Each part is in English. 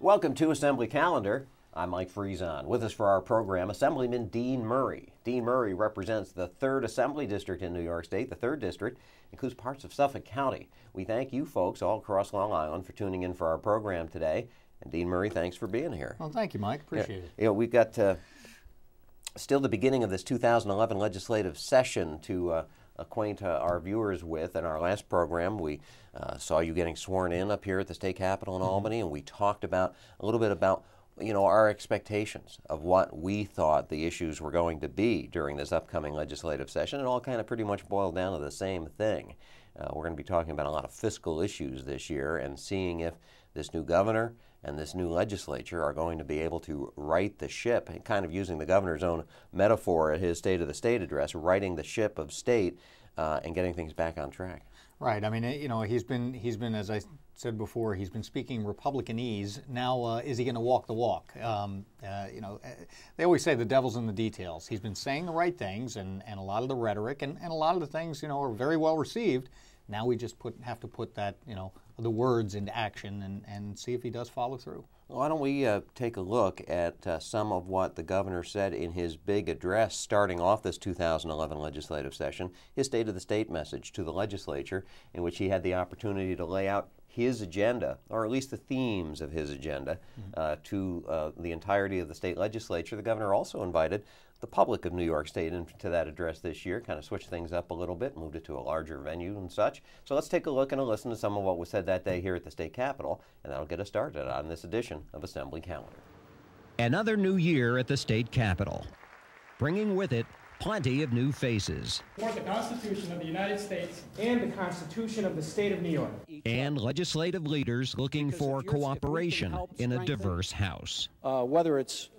Welcome to Assembly Calendar. I'm Mike Friesen. With us for our program, Assemblyman Dean Murray. Dean Murray represents the 3rd Assembly District in New York State. The 3rd District includes parts of Suffolk County. We thank you folks all across Long Island for tuning in for our program today. And Dean Murray, thanks for being here. Well, thank you, Mike. Appreciate it. You know, we've got still the beginning of this 2011 legislative session to acquaint our viewers with. In our last program, we saw you getting sworn in up here at the state capitol in Albany, and we talked about a little bit about our expectations of what we thought the issues were going to be during this upcoming legislative session. It all kind of pretty much boiled down to the same thing. We're going to be talking about a lot of fiscal issues this year and seeing if this new governor and this new legislature are going to be able to right the ship, and kind of using the governor's own metaphor at his State of the State address, righting the ship of state and getting things back on track. Right. I mean, he's been, as I said before, he's been speaking Republicanese. Now, is he going to walk the walk? They always say the devil's in the details. He's been saying the right things, and a lot of the rhetoric, and a lot of the things, are very well received. Now we just have to put that, the words into action and see if he does follow through. Why don't we take a look at some of what the governor said in his big address starting off this 2011 legislative session, his State of the State message to the legislature, in which he had the opportunity to lay out his agenda, or at least the themes of his agenda, to the entirety of the state legislature. The governor also invited the public of New York State into that address this year, kind of switched things up a little bit, moved it to a larger venue and such. So let's take a look and a listen to some of what was said that day here at the state capitol, and that'll get us started on this edition of Assembly Calendar. Another new year at the state capitol, bringing with it plenty of new faces. For the Constitution of the United States and the Constitution of the State of New York. And legislative leaders looking for cooperation in a diverse House. Whether it's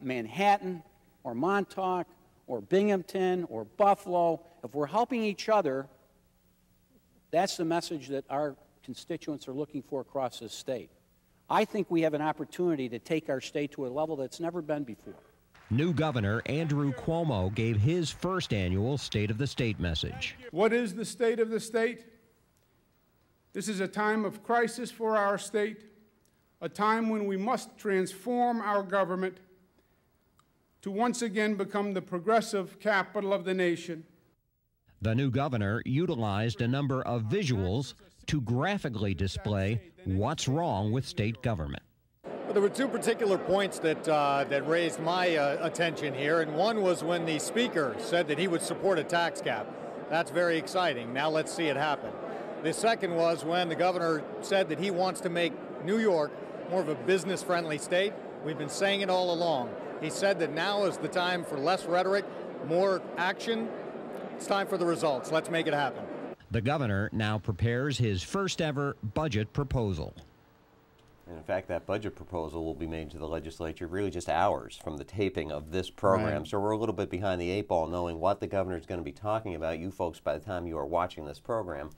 Manhattan or Montauk or Binghamton or Buffalo, if we're helping each other, that's the message that our constituents are looking for across this state. I think we have an opportunity to take our state to a level that's never been before. New Governor Andrew Cuomo gave his first annual State of the State message. What is the state of the state? This is a time of crisis for our state, a time when we must transform our government to once again become the progressive capital of the nation. The new governor utilized a number of visuals to graphically display what's wrong with state government. Well, there were two particular points that raised my attention here, and one was when the speaker said that he would support a tax cap. That's very exciting. Now let's see it happen. The second was when the governor said that he wants to make New York more of a business-friendly state. We've been saying it all along. He said that now is the time for less rhetoric, more action. It's time for the results. Let's make it happen. The governor now prepares his first ever budget proposal. And in fact, that budget proposal will be made to the legislature really just hours from the taping of this program. Right. So we're a little bit behind the 8 ball knowing what the governor is going to be talking about. You folks, by the time you are watching this program,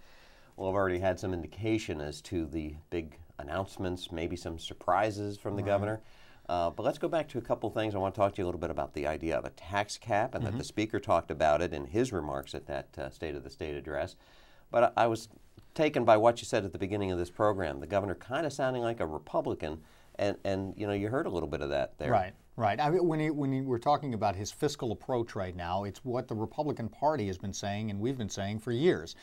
will have already had some indication as to the big announcements, maybe some surprises from the governor. But let's go back to a couple things. I want to talk to you a little bit about the idea of a tax cap, and that the speaker talked about it in his remarks at that State of the State address. But I was taken by what you said at the beginning of this program. The governor kind of sounding like a Republican, and you heard a little bit of that there. Right. Right. I mean, when we're talking about his fiscal approach right now, it's what the Republican Party has been saying, and we've been saying for years.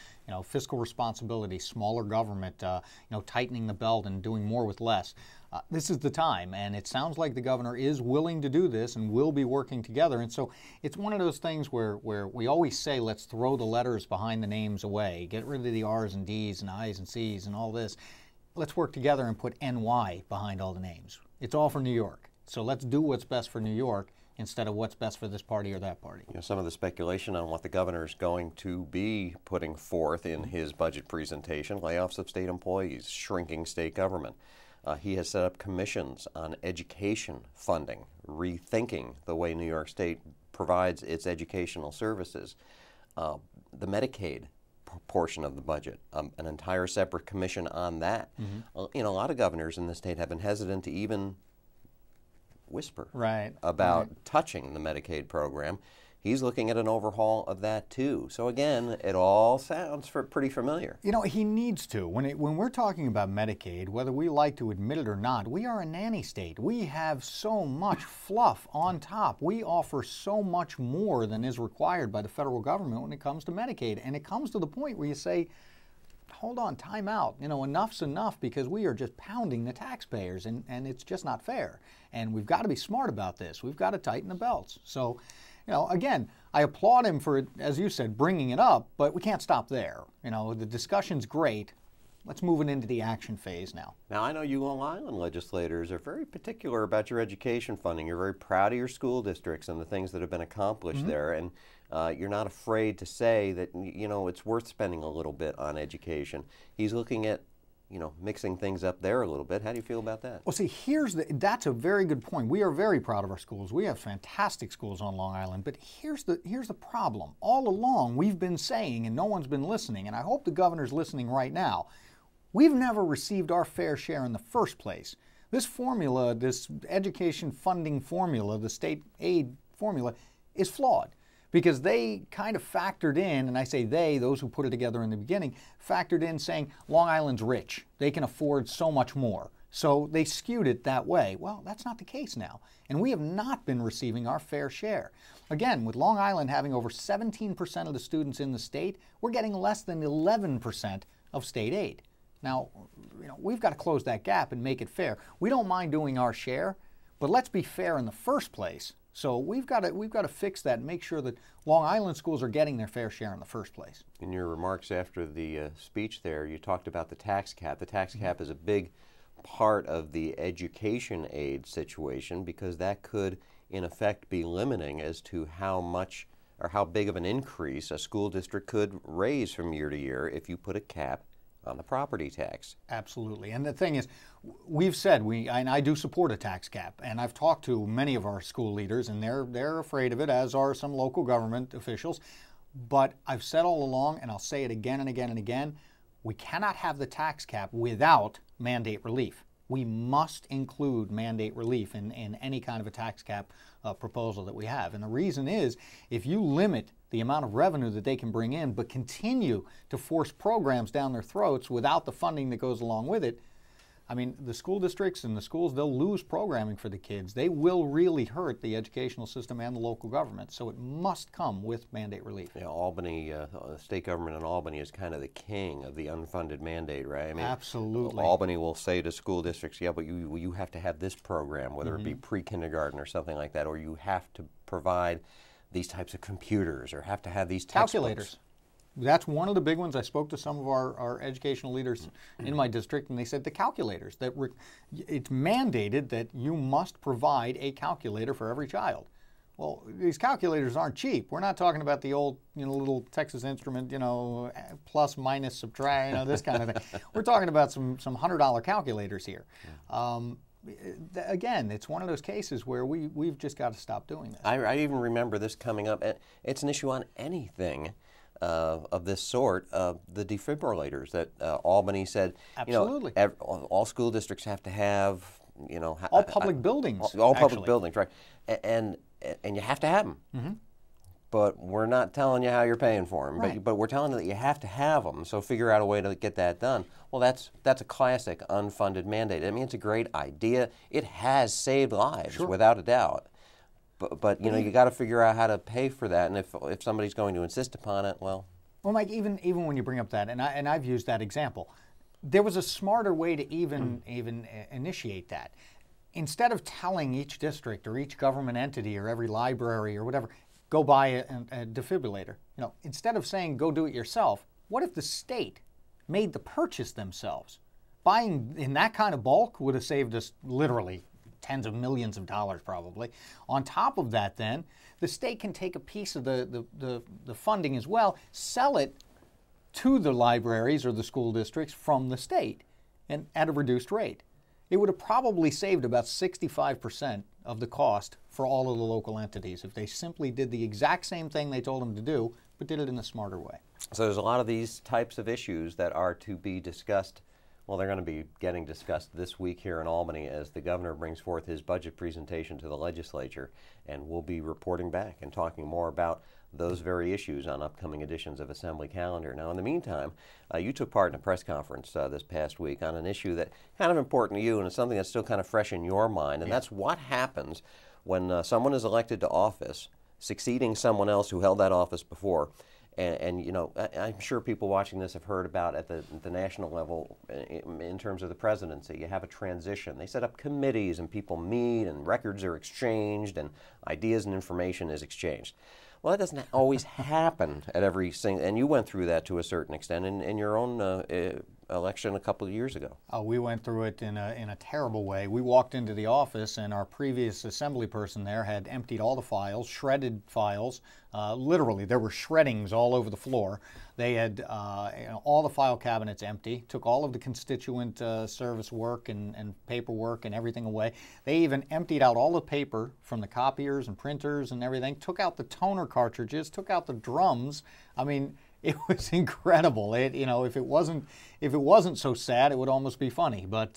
Fiscal responsibility, smaller government, tightening the belt and doing more with less. This is the time, and it sounds like the governor is willing to do this and will be working together. And so it's one of those things where we always say, let's throw the letters behind the names away, get rid of the R's and D's and I's and C's and all this. Let's work together and put NY behind all the names. It's all for New York. So let's do what's best for New York instead of what's best for this party or that party. Some of the speculation on what the governor is going to be putting forth in his budget presentation: layoffs of state employees, shrinking state government. He has set up commissions on education funding, rethinking the way New York State provides its educational services. The Medicaid portion of the budget, an entire separate commission on that. A lot of governors in the state have been hesitant to even whisper about touching the Medicaid program. he's looking at an overhaul of that too. So again, it all sounds pretty familiar. You know, he needs to. When we're talking about Medicaid, whether we like to admit it or not, we are a nanny state. We have so much fluff on top. We offer so much more than is required by the federal government when it comes to Medicaid. And it comes to the point where you say, hold on, time out. You know, enough's enough, because we are just pounding the taxpayers, and it's just not fair. And we've got to be smart about this. We've got to tighten the belts. So, you know, again, I applaud him for, as you said, bringing it up, but we can't stop there. You know, the discussion's great. Let's move it into the action phase now. Now, I know you Long Island legislators are very particular about your education funding. You're very proud of your school districts and the things that have been accomplished there, and you're not afraid to say that, you know, it's worth spending a little bit on education. He's looking at, you know, mixing things up there a little bit. How do you feel about that? Well, see, that's a very good point. We are very proud of our schools. We have fantastic schools on Long Island, but here's the problem. All along, we've been saying, and no one's been listening, and I hope the governor's listening right now, we've never received our fair share in the first place. This formula, this education funding formula, the state aid formula, is flawed, because they kind of factored in, and I say they, those who put it together in the beginning, factored in saying Long Island's rich. They can afford so much more. So they skewed it that way. Well, that's not the case now. And we have not been receiving our fair share. Again, with Long Island having over 17% of the students in the state, we're getting less than 11% of state aid. Now, you know, we've got to close that gap and make it fair. We don't mind doing our share, but let's be fair in the first place. So we've got to fix that and make sure that Long Island schools are getting their fair share in the first place. In your remarks after the speech there, you talked about the tax cap. The tax cap is a big part of the education aid situation, because that could, in effect, be limiting as to how much or how big of an increase a school district could raise from year to year if you put a cap on the property tax. Absolutely. And the thing is, we've said, and I do support a tax cap, and I've talked to many of our school leaders, and they're afraid of it, as are some local government officials. But I've said all along, and I'll say it again and again and again, we cannot have the tax cap without mandate relief. We must include mandate relief in any kind of a tax cap proposal that we have. And the reason is, if you limit the amount of revenue that they can bring in, but continue to force programs down their throats without the funding that goes along with it, I mean, the school districts and the schools, they'll lose programming for the kids. They will really hurt the educational system and the local government. So it must come with mandate relief. Yeah, Albany, state government in Albany is kind of the king of the unfunded mandate, right? I mean, absolutely. Albany will say to school districts, yeah, but you have to have this program, whether it be pre-kindergarten or something like that, or you have to provide these types of computers, or have to have these textbooks. Calculators. That's one of the big ones. I spoke to some of our educational leaders in my district, and they said the calculators, that it's mandated that you must provide a calculator for every child. Well, these calculators aren't cheap. We're not talking about the old, little Texas Instrument, plus, minus, subtract, this kind of thing. We're talking about some $100 calculators here. Again, it's one of those cases where we've just got to stop doing this. I even remember this coming up. It's an issue on anything of this sort. The defibrillators that Albany said, absolutely, all school districts have to have, all public buildings. All public buildings, right? And you have to have them. Mm-hmm. But we're not telling you how you're paying for them. Right. But we're telling you that you have to have them. So figure out a way to get that done. Well, that's a classic unfunded mandate. I mean, it's a great idea. It has saved lives, sure, without a doubt. But you got to figure out how to pay for that. And if somebody's going to insist upon it, well, Mike, even when you bring up that, and I've used that example, there was a smarter way to even initiate that. Instead of telling each district or each government entity or every library or whatever, go buy a defibrillator. Instead of saying go do it yourself, what if the state made the purchase themselves? Buying in that kind of bulk would have saved us literally tens of millions of dollars probably. On top of that, then, the state can take a piece of the funding as well, sell it to the libraries or the school districts from the state and at a reduced rate. It would have probably saved about 65% of the cost for all of the local entities if they simply did the exact same thing they told them to do, but did it in a smarter way. So there's a lot of these types of issues that are to be discussed Well, they're going to be getting discussed this week here in Albany as the governor brings forth his budget presentation to the legislature, and we'll be reporting back and talking more about those very issues on upcoming editions of Assembly Calendar. Now, in the meantime, you took part in a press conference this past week on an issue that kind of important to you, and it's something that's still kind of fresh in your mind, and that's what happens when someone is elected to office, succeeding someone else who held that office before. And you know, I'm sure people watching this have heard about at the national level in terms of the presidency. You have a transition. They set up committees and people meet and records are exchanged and ideas and information is exchanged. Well, that doesn't always happen at every single, and you went through that to a certain extent in your own election a couple of years ago. We went through it in a terrible way. We walked into the office and our previous assembly person there had emptied all the files, shredded files. Literally, there were shreddings all over the floor. They had all the file cabinets empty, took all of the constituent service work and paperwork and everything away. They even emptied out all the paper from the copiers and printers and everything, took out the toner cartridges, took out the drums. I mean, it was incredible. You know, if it wasn't so sad, it would almost be funny. But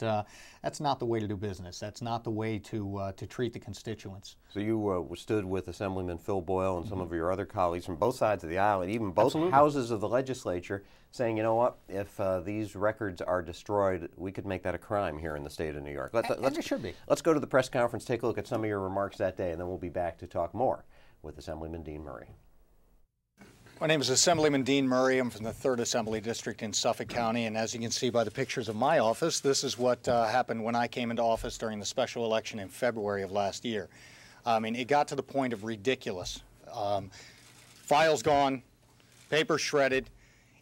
that's not the way to do business. That's not the way to treat the constituents. So you stood with Assemblyman Phil Boyle and some of your other colleagues from both sides of the aisle, and even both houses of the legislature, saying, you know what, if these records are destroyed, we could make that a crime here in the state of New York. And it should be. Let's go to the press conference, take a look at some of your remarks that day, and then we'll be back to talk more with Assemblyman Dean Murray. My name is Assemblyman Dean Murray. I'm from the 3rd Assembly District in Suffolk County, and as you can see by the pictures of my office, this is what happened when I came into office during the special election in February of last year. I mean, it got to the point of ridiculous. Files gone, paper shredded,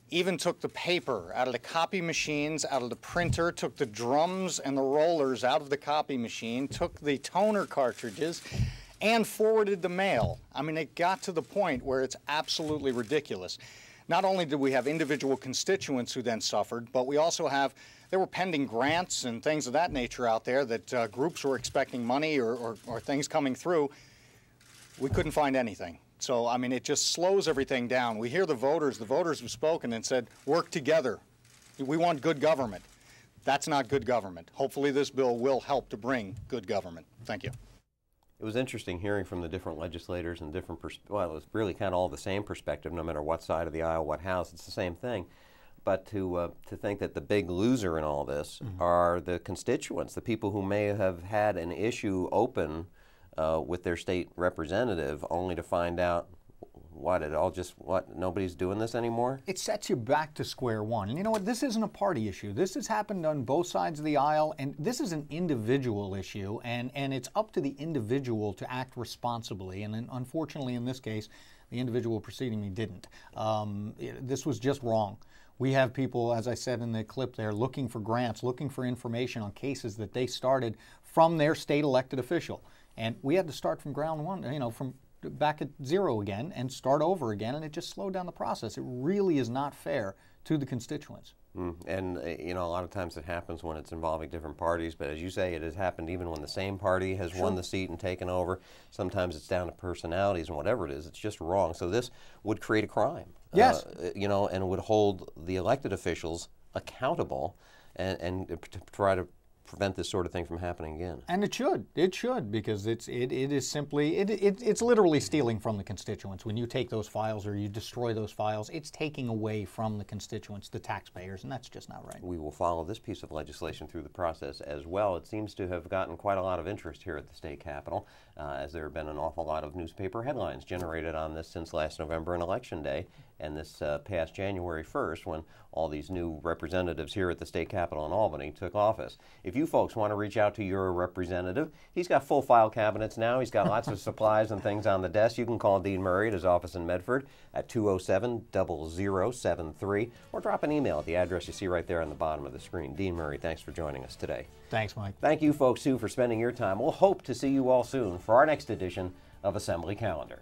even took the paper out of the copy machines, out of the printer, took the drums and the rollers out of the copy machine, took the toner cartridges, and forwarded the mail. I mean, it got to the point where it's absolutely ridiculous. Not only did we have individual constituents who then suffered, but we also there were pending grants and things of that nature out there that groups were expecting money or things coming through. We couldn't find anything. So, I mean, it just slows everything down. We hear the voters have spoken and said, work together. We want good government. That's not good government. Hopefully this bill will help to bring good government. Thank you. It was interesting hearing from the different legislators and different, well, it was really kind of all the same perspective, no matter what side of the aisle, what house, it's the same thing. But to think that the big loser in all this are the constituents, the people who may have had an issue open with their state representative, only to find out nobody's doing this anymore? It sets you back to square one. And you know what? This isn't a party issue. This has happened on both sides of the aisle, and this is an individual issue, and it's up to the individual to act responsibly. And unfortunately, in this case, the individual preceding me didn't. This was just wrong. We have people, as I said in the clip there, looking for grants, looking for information on cases that they started from their state elected official. And we had to start from ground one, you know, from back at zero again and start over again, and it just slowed down the process. It really is not fair to the constituents. And you know, a lot of times it happens when it's involving different parties, but as you say, it has happened even when the same party has won the seat and taken over. Sometimes it's down to personalities and whatever it is, it's just wrong. So this would create a crime. Yes. You know, and would hold the elected officials accountable and to try to prevent this sort of thing from happening again. And it should, because it is simply, it's literally stealing from the constituents. When you take those files or you destroy those files, it's taking away from the constituents, the taxpayers, and that's just not right. We will follow this piece of legislation through the process as well. It seems to have gotten quite a lot of interest here at the state capitol, as there have been an awful lot of newspaper headlines generated on this since last November and Election Day, and this past January 1st when all these new representatives here at the state capitol in Albany took office. If you folks want to reach out to your representative, he's got full file cabinets now. He's got lots of supplies and things on the desk. You can call Dean Murray at his office in Medford at 207-0073 or drop an email at the address you see right there on the bottom of the screen. Dean Murray, thanks for joining us today. Thanks, Mike. Thank you folks, too, for spending your time. We'll hope to see you all soon for our next edition of Assembly Calendar.